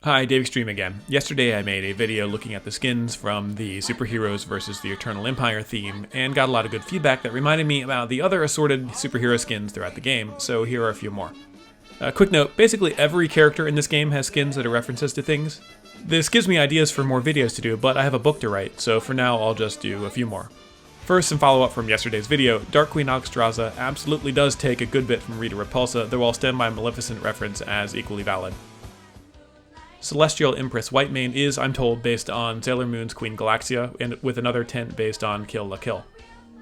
Hi, Dave Extreme again. Yesterday I made a video looking at the skins from the Superheroes vs. the Eternal Empire theme, and got a lot of good feedback that reminded me about the other assorted superhero skins throughout the game, so here are a few more. Quick note, basically every character in this game has skins that are references to things. This gives me ideas for more videos to do, but I have a book to write, so for now I'll just do a few more. First, some follow-up from yesterday's video. Dark Queen Alexstrasza absolutely does take a good bit from Rita Repulsa, though I'll stand by Maleficent reference as equally valid. Celestial Empress Whitemane is, I'm told, based on Sailor Moon's Queen Galaxia, and with another tint based on Kill la Kill.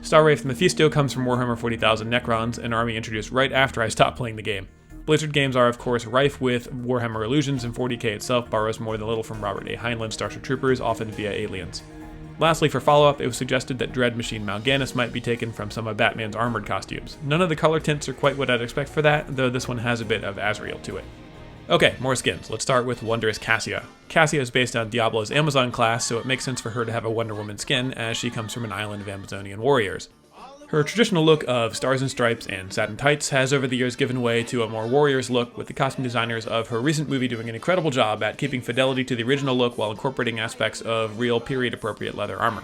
Starwraith Mephisto comes from Warhammer 40,000 Necrons, an army introduced right after I stopped playing the game. Blizzard games are, of course, rife with Warhammer allusions, and 40k itself borrows more than a little from Robert A. Heinlein's Starship Troopers, often via aliens. Lastly, for follow-up, it was suggested that Dread Machine Mal'Ganis might be taken from some of Batman's armored costumes. None of the color tints are quite what I'd expect for that, though this one has a bit of Azrael to it. Okay, more skins. Let's start with Wondrous Cassia. Cassia is based on Diablo's Amazon class, so it makes sense for her to have a Wonder Woman skin, as she comes from an island of Amazonian warriors. Her traditional look of stars and stripes and satin tights has over the years given way to a more warriors look, with the costume designers of her recent movie doing an incredible job at keeping fidelity to the original look while incorporating aspects of real period-appropriate leather armor.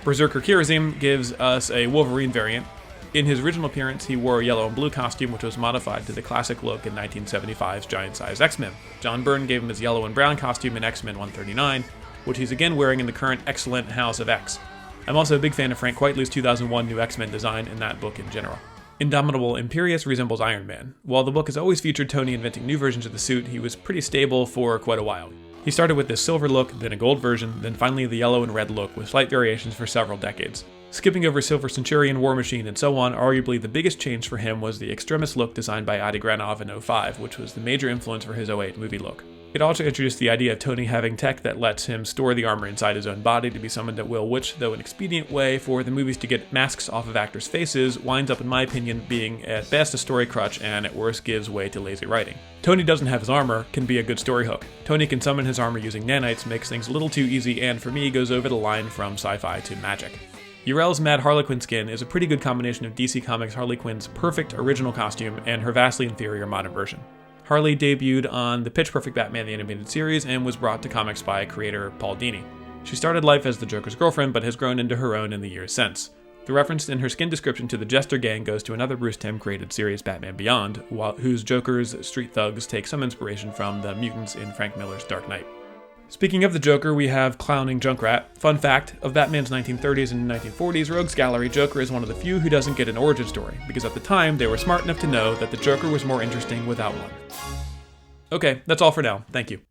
Berserker Kirazim gives us a Wolverine variant. In his original appearance, he wore a yellow and blue costume, which was modified to the classic look in 1975's giant-size X-Men. John Byrne gave him his yellow and brown costume in X-Men 139, which he's again wearing in the current excellent House of X. I'm also a big fan of Frank Quitely's 2001 New X-Men design and that book in general. Indomitable Imperius resembles Iron Man. While the book has always featured Tony inventing new versions of the suit, he was pretty stable for quite a while. He started with this silver look, then a gold version, then finally the yellow and red look with slight variations for several decades. Skipping over Silver Centurion, War Machine, and so on, arguably the biggest change for him was the Extremis look designed by Adi Granov in 2005, which was the major influence for his 2008 movie look. It also introduced the idea of Tony having tech that lets him store the armor inside his own body to be summoned at will, which, though an expedient way for the movies to get masks off of actors' faces, winds up, in my opinion, being at best a story crutch and at worst gives way to lazy writing. Tony doesn't have his armor can be a good story hook. Tony can summon his armor using nanites, makes things a little too easy, and for me goes over the line from sci-fi to magic. Urel's Mad Harley Quinn skin is a pretty good combination of DC Comics Harley Quinn's perfect original costume and her vastly inferior modern version. Harley debuted on the Pitch Perfect Batman the Animated Series and was brought to comics by creator Paul Dini. She started life as the Joker's girlfriend, but has grown into her own in the years since. The reference in her skin description to the Jester Gang goes to another Bruce Timm created series, Batman Beyond, whose Joker's street thugs take some inspiration from the mutants in Frank Miller's Dark Knight. Speaking of the Joker, we have clowning Junkrat. Fun fact, of Batman's 1930s and 1940s Rogues Gallery, Joker is one of the few who doesn't get an origin story, because at the time they were smart enough to know that the Joker was more interesting without one. Okay, that's all for now. Thank you.